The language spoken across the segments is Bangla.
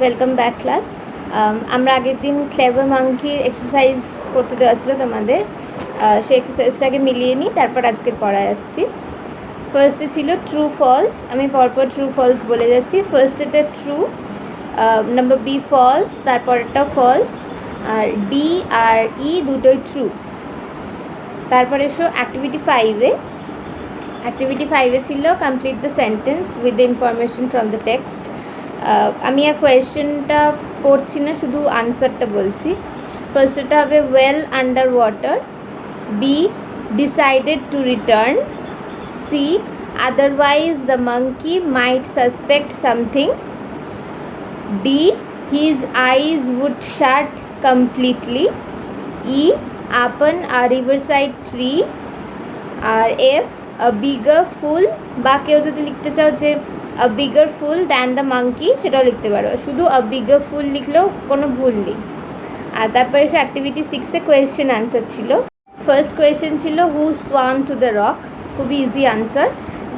Welcome back class. আমরা আগের দিন ক্লেভার মাঙ্কির এক্সারসাইজ করতে দেওয়া ছিল তোমাদের, সেই এক্সারসাইজটাকে মিলিয়ে নিই, তারপর আজকের পড়ায় আসছি। ফার্স্টে ছিল ট্রু ফলস, আমি পরপর ট্রু ফলস বলে যাচ্ছি। ফার্স্টেটা ট্রু, নাম্বার বি ফলস, তারপরেরটা ফলস, আর ডি আর ই দুটোই ট্রু। তারপরে এসো অ্যাক্টিভিটি 5-এ। অ্যাক্টিভিটি 5-এ ছিল complete the sentence with the information from the text. আমি আর কোয়েশ্চেনটা পড়ছি না, শুধু আনসারটা বলছি। ফার্স্টটা হবে well under water, B decided to return, C otherwise the monkey might suspect something, D his eyes would shut completely, E upon a riverside tree, আর এফ আ বিগার ফুল, বা কেউ যদি লিখতে চাও যে a bigger fool than the monkey সেটাও লিখতে পারো, শুধু a bigger fool লিখলেও কোনো ভুল নেই। আর তারপরে এসে অ্যাক্টিভিটি 6-এ কোয়েশ্চেন আনসার ছিল। ফার্স্ট কোয়েশ্চেন ছিল হু swam to the rock, খুবই easy answer,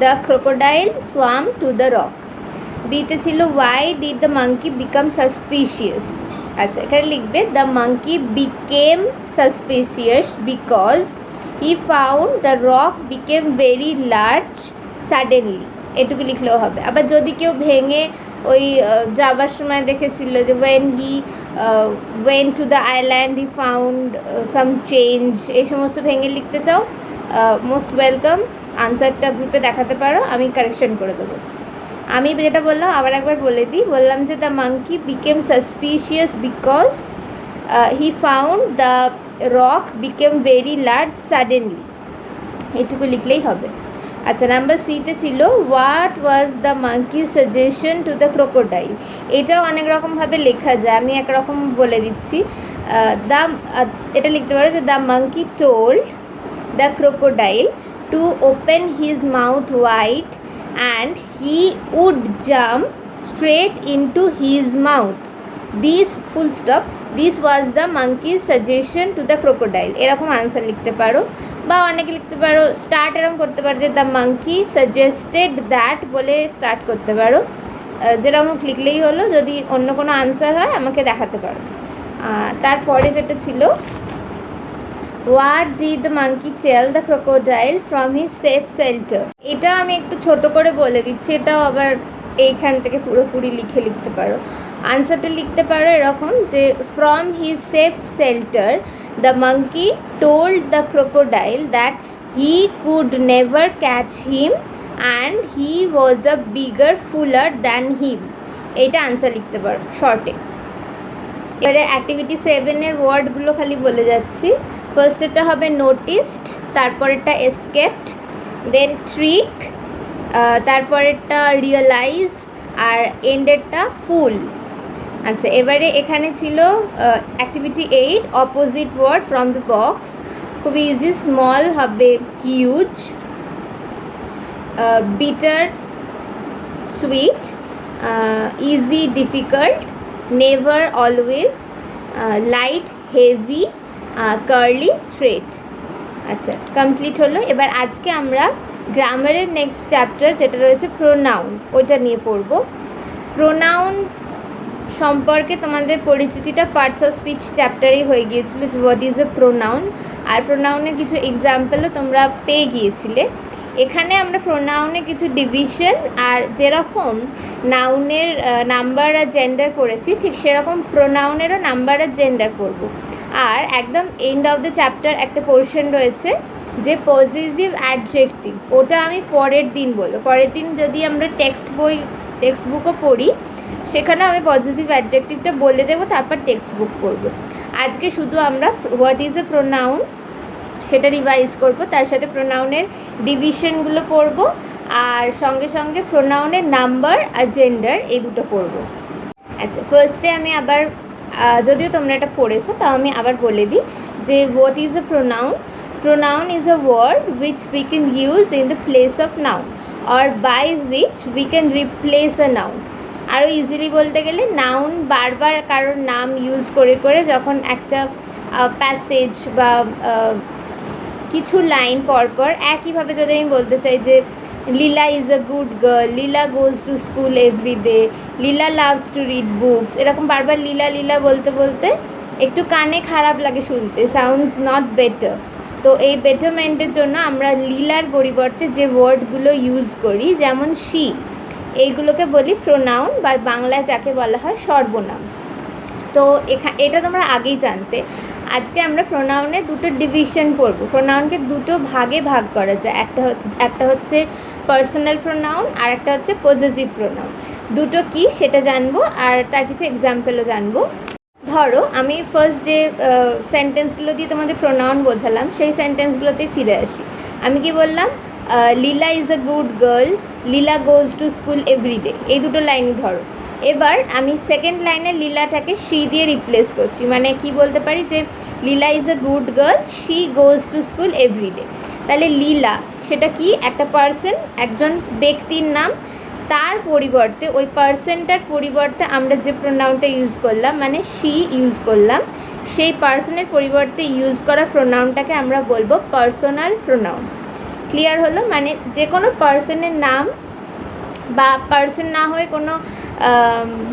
the crocodile swam to the rock। বিতে ছিল why did the monkey become suspicious, আচ্ছা এখানে লিখবে the monkey became suspicious because he found the rock became very large suddenly, এটুকু লিখলেও হবে। আবার যদি কেউ ভেঙে ওই যাবার সময় দেখেছিল যে when he went to the island he found some change, এই সমস্ত ভেঙে লিখতে চাও, মোস্ট ওয়েলকাম, আনসারটা গ্রুপে দেখাতে পারো, আমি কারেকশন করে দেবো। আমি যেটা বললাম আবার একবার বলে দিই, বললাম যে the monkey became suspicious because he found the rock became very large suddenly, এটুকু লিখলেই হবে। আচ্ছা নাম্বার সিতে ছিল what was the monkey suggestion to the crocodile, এটাও অনেক রকমভাবে লেখা যায়, আমি একরকম বলে দিচ্ছি। এটা লিখতে পারো যে the monkey told the crocodile to open his mouth wide and he would jump straight into his mouth, this full stop this was the monkey's suggestion to the crocodile, এরকম আনসার লিখতে পারো। বা অনেকে লিখতে পারো স্টার্ট এরকম করতে পারো যে দ্য মাঙ্কি সাজেস্টেড দ্যাট বলে স্টার্ট করতে পারো, যেরকম লিখলেই হলো। যদি অন্য কোনো আনসার হয় আমাকে দেখাতে পারো। তারপরে যেটা ছিল what did the monkey tell the crocodile from his safe shelter, এটা আমি একটু ছোট করে বলে দিচ্ছি, এটাও আবার এইখান থেকে পুরোপুরি লিখতে পারো। আনসারটা লিখতে পারো এরকম যে from his safe shelter the monkey told the crocodile that he could never catch him and he was a bigger fuller than হিম, এইটা আনসার লিখতে পারো শর্টে। এবারে অ্যাক্টিভিটি 7-এর ওয়ার্ডগুলো খালি বলে যাচ্ছি। ফার্স্টেরটা হবে নোটিসড, তারপরেরটা এসকেপড, দেন ট্রিক, তারপরেরটা রিয়েলাইজ, আর এন্ডেরটা ফুল। আচ্ছা এবারে এখানে ছিল activity 8 opposite word from the box, খুবই ইজি। স্মল হবে huge, bitter sweet, easy difficult, never always, light heavy, curly straight. আচ্ছা কমপ্লিট হলো। এবার আজকে আমরা গ্রামারের নেক্সট চ্যাপ্টার যেটা রয়েছে প্রোনাউন, ওইটা নিয়ে পড়ব। প্রোনাউন সম্পর্কে তোমাদের পরিচিতিটা পার্টস অফ স্পিচ চ্যাপ্টারেই হয়ে গিয়েছিল, যে হোয়াট ইজ এ প্রোনাউন, আর প্রোনাউনের কিছু এক্সাম্পলও তোমরা পেয়ে গিয়েছিলে। এখানে আমরা প্রোনাউনের কিছু ডিভিশন, আর যেরকম নাউনের নাম্বার আর জেন্ডার পড়েছি ঠিক সেরকম প্রোনাউনেরও নাম্বার আর জেন্ডার পড়ব। আর একদম এন্ড অফ দ্য চ্যাপ্টার একটা পোর্শন রয়েছে যে পজিটিভ অ্যাডজেক্টিভ, ওটা আমি পরের দিন বলবো। পরের দিন যদি আমরা টেক্সট বুকও পড়ি সেখানেও আমি পজিটিভ অ্যাডজেক্টিভটা বলে দেবো, তারপর টেক্সট বুক পড়বো। আজকে শুধু আমরা হোয়াট ইজ এ প্রোনাউন সেটা রিভাইজ করব, তার সাথে প্রোনাউনের ডিভিশনগুলো পড়ব, আর সঙ্গে সঙ্গে প্রোনাউনের নাম্বার আর জেন্ডার এই দুটো পড়ব। আচ্ছা ফার্স্টে আমি আবার, যদিও তোমরা এটা পড়েছো তাও আমি আবার বলে দিই যে what is a pronoun. Pronoun is a word which we can use in the place of noun or by which we can replace a noun. আরও ইজিলি বলতে গেলে নাউন বারবার কারোর নাম ইউজ করে করে যখন একটা প্যাসেজ বা কিছু লাইন পরপর একইভাবে যদি আমি বলতে চাই যে Leela is a good girl, Leela goes to school every day, Leela loves to read books. এরকম বারবার লীলা লীলা বলতে বলতে একটু কানে খারাপ লাগে শুনতে, সাউন্ডস নট বেটার। তো এই বেটারমেন্টের জন্য আমরা লীলার পরিবর্তে যে ওয়ার্ডগুলো ইউজ করি, যেমন শি, এইগুলোকে বলি প্রোনাউন বা বাংলায় যাকে বলা হয় সর্বনাম। তো এটা তোমরা আগেই জানতে। আজকে আমরা প্রোনাউনে দুটো ডিভিশন পড়ব। প্রোনাউনকে দুটো ভাগে ভাগ করা যায়, একটা হচ্ছে পার্সোনাল প্রোনাউন আর একটা হচ্ছে পজেসিভ প্রোনাউন। দুটো কি সেটা জানবো আর তার কিছু এক্সাম্পলও জানবো। ধরো আমি ফার্স্ট যে সেন্টেন্সগুলো দিয়ে তোমাদের প্রোনাউন বোঝালাম সেই সেন্টেন্সগুলোতে ফিরে আসি। আমি কি বললাম? Leela is a good girl, Leela goes to school everyday, এই দুটো লাইনই ধরো। এবার আমি সেকেন্ড লাইনে লীলাটাকে শি দিয়ে রিপ্লেস করছি, মানে কি বলতে পারি যে Leela is a good girl, she goes to school everyday. তাহলে লীলা সেটা কি? একটা পার্সন, একজন ব্যক্তির নাম। তার পরিবর্তে, ওই পার্সনটার পরিবর্তে আমরা যে প্রোনাউনটা ইউজ করলাম, মানে শি ইউজ করলাম, সেই পার্সনের পরিবর্তে ইউজ করা প্রোনাউনটাকে আমরা বলবো পার্সোনাল প্রোনাউন। ক্লিয়ার হলো? মানে যে কোনো পার্সনের নাম বা পার্সন না হয়ে কোনো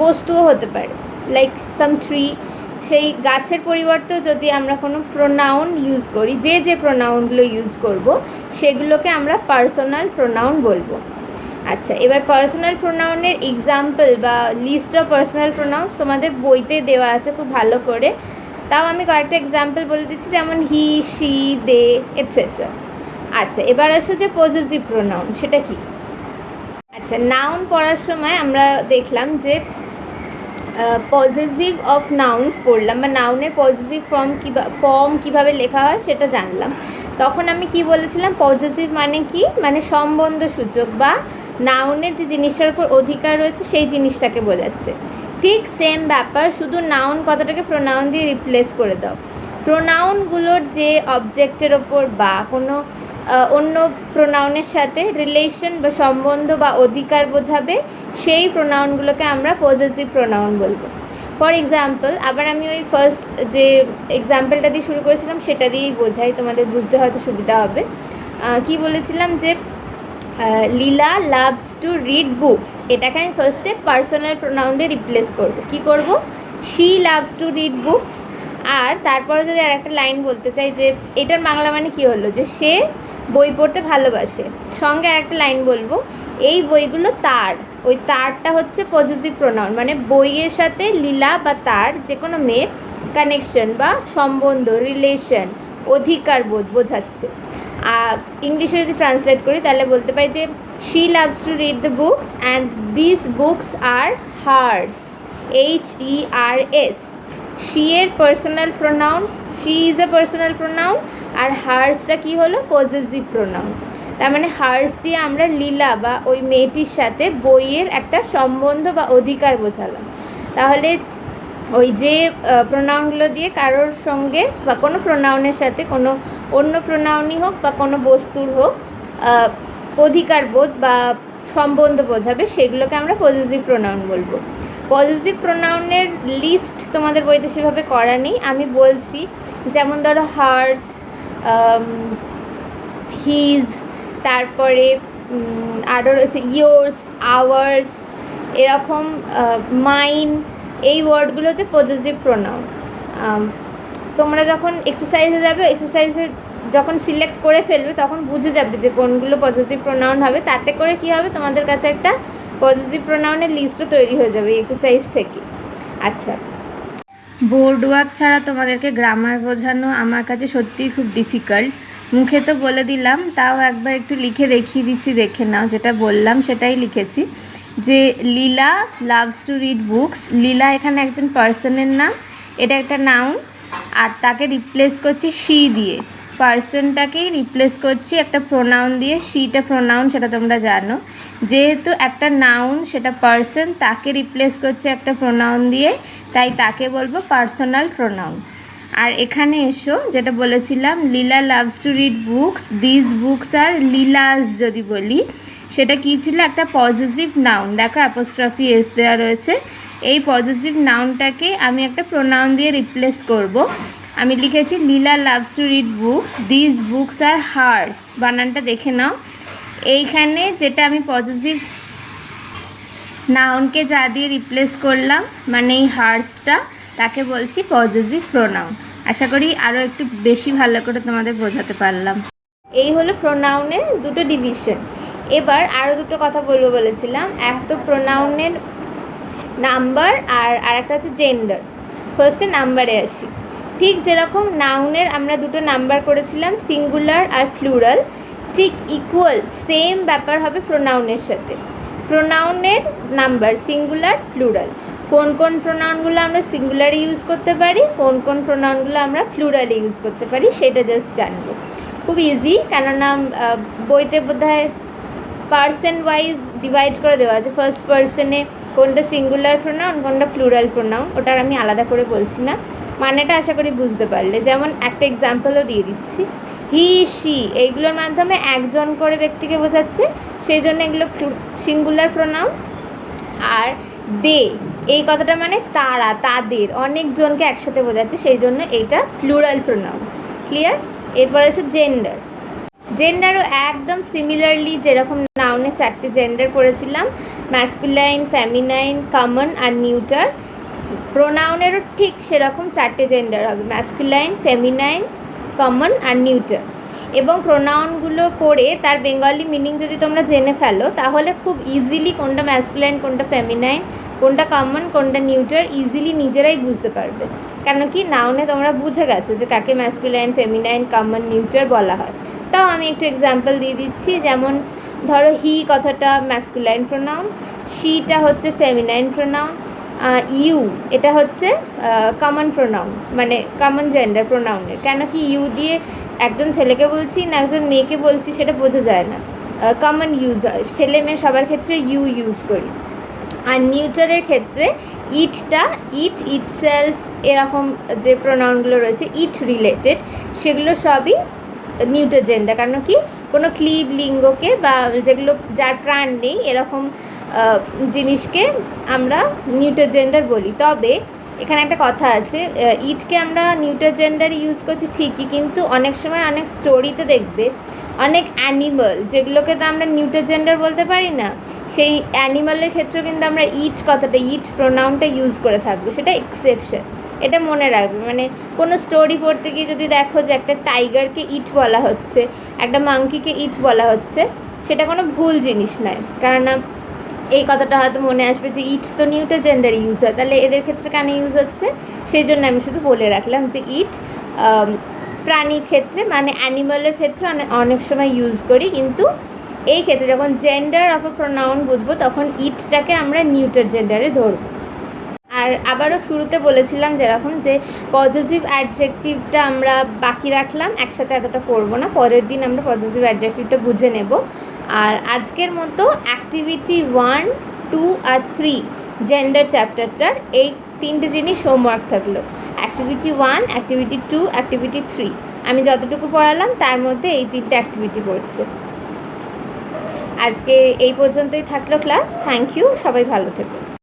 বস্তুও হতে পারে, লাইক সাম ট্রি, সেই গাছের পরিবর্তেও যদি আমরা কোনো প্রোনাউন ইউজ করি, যে প্রোনাউনগুলো ইউজ করব সেগুলোকে আমরা পার্সোনাল প্রোনাউন বলবো। আচ্ছা, এবার পার্সোনাল প্রোনাউনের এক্সাম্পল বা লিস্ট অফ পার্সোনাল প্রোনাউন্স তোমাদের বইতে দেওয়া আছে খুব ভালো করে। তাও আমি কয়েকটা এক্সাম্পল বলে দিচ্ছি, যেমন হি, শি, দে, এটসেট্রা। আচ্ছা, এবার আসো যে পজেসিভ প্রোনাউন, সেটা কি? আচ্ছা, নাউন পড়ার সময় আমরা দেখলাম যে পজেসিভ অফ নাউন্স পড়লাম, বা নাউনের পজেসিভ ফর্ম কীভাবে লেখা হয় সেটা জানলাম। তখন আমি কি বলেছিলাম? পজেসিভ মানে কি? মানে সম্বন্ধসূচক বা নাউনের যে জিনিসটার উপর অধিকার রয়েছে সেই জিনিসটাকে বোঝাচ্ছে। ঠিক সেম ব্যাপার, শুধু নাউন কথাটাকে প্রোনাউন দিয়ে রিপ্লেস করে দাও। প্রোনাউনগুলোর যে অবজেক্টের ওপর বা কোনো অন্য প্রোনাউনের সাথে রিলেশন বা সম্বন্ধ বা অধিকার বোঝাবে, সেই প্রোনাউনগুলোকে আমরা পজেসিভ প্রোনাউন বলবো। ফর এক্সাম্পল, আবার আমি ওই ফার্স্ট যে এক্সাম্পলটা দিয়ে শুরু করেছিলাম সেটা দিয়েই বোঝাই, তোমাদের বুঝতে হয়তো সুবিধা হবে। কি বলেছিলাম? যে লীলা লাভস টু রিড বুকস, এটাকে আমি ফার্স্টে পার্সোনাল প্রোনাউন দিয়ে রিপ্লেস করবো। কি করব? She loves to read books. আর তারপরে যদি আর একটা লাইন বলতে চাই যে এটার বাংলা মানে কি হলো, যে সে বই পড়তে ভালোবাসে, সঙ্গে আর একটা লাইন বলবো, এই বইগুলো তার। ওই তারটা হচ্ছে পজেসিভ প্রোনাউন, মানে বইয়ের সাথে লীলা বা তার যে কোনো মেয়ের কানেকশন বা সম্বন্ধ, রিলেশন, অধিকার বোধ বোঝাচ্ছে। আর ইংলিশে যদি ট্রান্সলেট করি তাহলে বলতে পারি যে she loves to read the books and this books are hers, HERS। She এর personal pronoun, she is a personal pronoun, আর হার্সটা কি হলো? Possessive pronoun. তার মানে হার্স দিয়ে আমরা লীলা বা ওই মেয়েটির সাথে বইয়ের একটা সম্বন্ধ বা অধিকার বোঝালাম। তাহলে ওই যে প্রোনাউনগুলো দিয়ে কারোর সঙ্গে বা কোনো প্রোনাউনের সাথে কোনো অন্য প্রোনাউনই হোক বা কোনো বস্তুর হোক অধিকার বোধ বা সম্বন্ধ বোঝাবে, সেগুলোকে আমরা পজেসিভ প্রোনাউন বলবো। পজেসিভ প্রোনাউনের লিস্ট তোমাদের বইতে সেভাবে করা নেই, আমি বলছি। যেমন ধরো হার্স, হিজ, তারপরে আরও রয়েছে ইয়োর্স, আওয়ার্স, এরকম মাইন, এই ওয়ার্ডগুলো হচ্ছে পজেসিভ প্রোনাউন। তোমরা যখন এক্সারসাইজে যাবে, এক্সারসাইজে যখন সিলেক্ট করে ফেলবে তখন বুঝে যাবে যে কোনগুলো পজেসিভ প্রোনাউন হবে। তাতে করে কি হবে, তোমাদের কাছে একটা পজেসিভ প্রোনাউনের লিস্টও তৈরি হয়ে যাবে এক্সারসাইজ থেকে। আচ্ছা, বোর্ড ওয়ার্ক ছাড়া তোমাদেরকে গ্রামার বোঝানো আমার কাছে সত্যিই খুব ডিফিকাল্ট। মুখে তো বলে দিলাম, তাও একবার একটু লিখে দেখিয়ে দিচ্ছি, দেখে নাও। যেটা বললাম সেটাই লিখেছি, যে লীলা লাভস টু রিড বুকস। লীলা এখানে একজন পার্সনের নাম, এটা একটা নাউন, আর তাকে রিপ্লেস করছি শি দিয়ে। পার্সনটাকেই রিপ্লেস করছি একটা প্রোনাউন দিয়ে, শিটা প্রোনাউন সেটা তোমরা জানো। যেহেতু একটা নাউন সেটা পার্সন, তাকে রিপ্লেস করছে একটা প্রোনাউন দিয়ে, তাই তাকে বলবো পার্সোনাল প্রোনাউন। আর এখানে এসো, যেটা বলেছিলাম Leela loves to read books, this books are Leela's যদি বলি, সেটা কী ছিল? একটা পজিটিভ নাউন। দেখো অ্যাপোস্ট্রফি এস দেওয়া রয়েছে। এই পজিটিভ নাউনটাকে আমি একটা প্রোনাউন দিয়ে রিপ্লেস করব। আমি লিখেছি Leela loves to read books, this books are hers. বানানটা দেখে নাও। এইখানে যেটা আমি পজিটিভ নাউনকে যা দিয়ে রিপ্লেস করলাম, মানে এই হার্সটা, তাকে বলছি পজিটিভ প্রোনাউন। আশা করি আরও একটু বেশি ভালো করে তোমাদের বোঝাতে পারলাম। এই হলো প্রোনাউনের দুটো ডিভিশন। এবার আরও দুটো কথা বলবো বলেছিলাম, এক তো প্রোনাউনের নাম্বার আর আরেকটা হচ্ছে জেন্ডার। ফার্স্টে নাম্বারে আসি। ঠিক যেরকম নাউনের আমরা দুটো নাম্বার করেছিলাম, সিঙ্গুলার আর প্লুরাল, ঠিক ইকুয়াল সেম ব্যাপার হবে প্রোনাউনের সাথে। প্রোনাউনের নাম্বার সিঙ্গুলার প্লুরাল, কোন কোন প্রোনাউনগুলো আমরা সিঙ্গুলারে ইউজ করতে পারি, কোন কোন প্রোনাউনগুলো আমরা প্লুরালে ইউজ করতে পারি, সেটা জাস্ট জানবো। খুব ইজি, কেননা বইতে বোধহয় পার্সন ওয়াইজ ডিভাইড করে দেওয়া আছে। ফার্স্ট পার্সনে কোনটা সিঙ্গুলার প্রোনাউন, কোনটা প্লুরাল প্রোনাউন, ওটার আমি আলাদা করে বলছি না, মানেটা আশা করি বুঝতে পারলে। যেমন একটা এক্সাম্পলও দিয়ে দিচ্ছি, হি শি এইগুলোর মাধ্যমে একজন করে ব্যক্তিকে বোঝাচ্ছে, সেই জন্য এগুলো সিঙ্গুলার প্রোনাউন। আর দে এই কথাটা মানে তারা, তাদের, অনেকজনকে একসাথে বোঝাচ্ছে, সেই জন্য এইটা প্লুরাল প্রোনাউন। ক্লিয়ার? এরপর আসে জেন্ডার। জেন্ডারও একদম সিমিলারলি যেরকম নাউনে 4টে জেন্ডার পড়েছিলাম, ম্যাসকুলাইন, ফেমিনাইন, কমন আর নিউটার, প্রোনাউনেরও ঠিক সেরকম 4টে জেন্ডার হবে, ম্যাসকুলাইন, ফেমিনাইন, কমন আর নিউটার। এবং প্রোনাউনগুলো পড়ে তার বেঙ্গলি মিনিং যদি তোমরা জেনে ফেলো, তাহলে খুব ইজিলি কোনটা ম্যাসকুলাইন, কোনটা ফেমিনাইন, কোনটা কমন, কোনটা নিউটার ইজিলি নিজেরাই বুঝতে পারবে। কেন কি নাউনে তোমরা বুঝে গেছো যে কাকে ম্যাসকুলাইন, ফেমিনাইন, কমন, নিউটার বলা হয়। তাও আমি একটু এক্সাম্পল দিয়ে দিচ্ছি, যেমন ধরো হি কথাটা ম্যাসকুলাইন প্রোনাউন, শিটা হচ্ছে ফেমিনাইন প্রোনাউন, ইউ এটা হচ্ছে কমন প্রোনাউন, মানে কমন জেন্ডার প্রোনাউনের। কেন কি ইউ দিয়ে একজন ছেলেকে বলছি না একজন মেয়েকে বলছি সেটা বোঝা যায় না, কমন ইউজ হয়, ছেলে মেয়ে সবার ক্ষেত্রে ইউ ইউজ করি। আর নিউটারের ক্ষেত্রে ইটটা, ইট, ইটসেলফ, এরকম যে প্রোনাউনগুলো রয়েছে ইট রিলেটেড, সেগুলো সবই নিউটার জেন্ডার। কারণ কি কোনো ক্লিব লিঙ্গকে বা যেগুলো যার প্রাণ নেই এরকম জিনিসকে আমরা নিউটার জেন্ডার বলি। তবে এখানে একটা কথা আছে, ইটকে আমরা নিউটার জেন্ডার ইউজ করছি ঠিকই, কিন্তু অনেক সময় অনেক স্টোরিতে দেখবে অনেক অ্যানিমাল যেগুলোকে তো আমরা নিউটার জেন্ডার বলতে পারি না, সেই অ্যানিমালের ক্ষেত্রেও কিন্তু আমরা ইট কথাটা, ইট প্রোনাউনটা ইউজ করে থাকবো, সেটা এক্সেপশন। এটা মনে রাখবে, মানে কোনো স্টোরি পড়তে গিয়ে যদি দেখো যে একটা টাইগারকে ইট বলা হচ্ছে, একটা মাংকিকে ইট বলা হচ্ছে, সেটা কোনো ভুল জিনিস নয়। কারণ এই কথাটা হয়তো মনে আসবে যে ইট তো নিউটার জেন্ডার ইউজ হয়, তাহলে এদের ক্ষেত্রে কেন ইউজ হচ্ছে, সেই জন্য আমি শুধু বলে রাখলাম যে ইট প্রাণীর ক্ষেত্রে মানে অ্যানিমালের ক্ষেত্রে অনেক সময় ইউজ করি, কিন্তু এই ক্ষেত্রে যখন জেন্ডার অফ এ প্রোনাউন বুঝবো তখন ইটটাকে আমরা নিউটার জেন্ডারে ধরবো। আর আবারও শুরুতে বলেছিলাম যেরকম যে পজিটিভ অ্যাডজেক্টিভটা আমরা বাকি রাখলাম, একসাথে এতটা করবো না, পরের দিন আমরা পজিটিভ অ্যাডজেক্টিভটা বুঝে নেব। আর আজকের মতো অ্যাক্টিভিটি 1, 2 আর 3 জেন্ডার চ্যাপ্টারটার এই 3টে জিনিস হোমওয়ার্ক থাকলো। অ্যাক্টিভিটি 1, অ্যাক্টিভিটি 2, অ্যাক্টিভিটি 3 আমি যতটুকু পড়ালাম তার মধ্যে এই 3টে অ্যাক্টিভিটি পড়ছে। আজকে এই পর্যন্তই থাকলো ক্লাস। থ্যাংক ইউ, সবাই ভালো থেকো।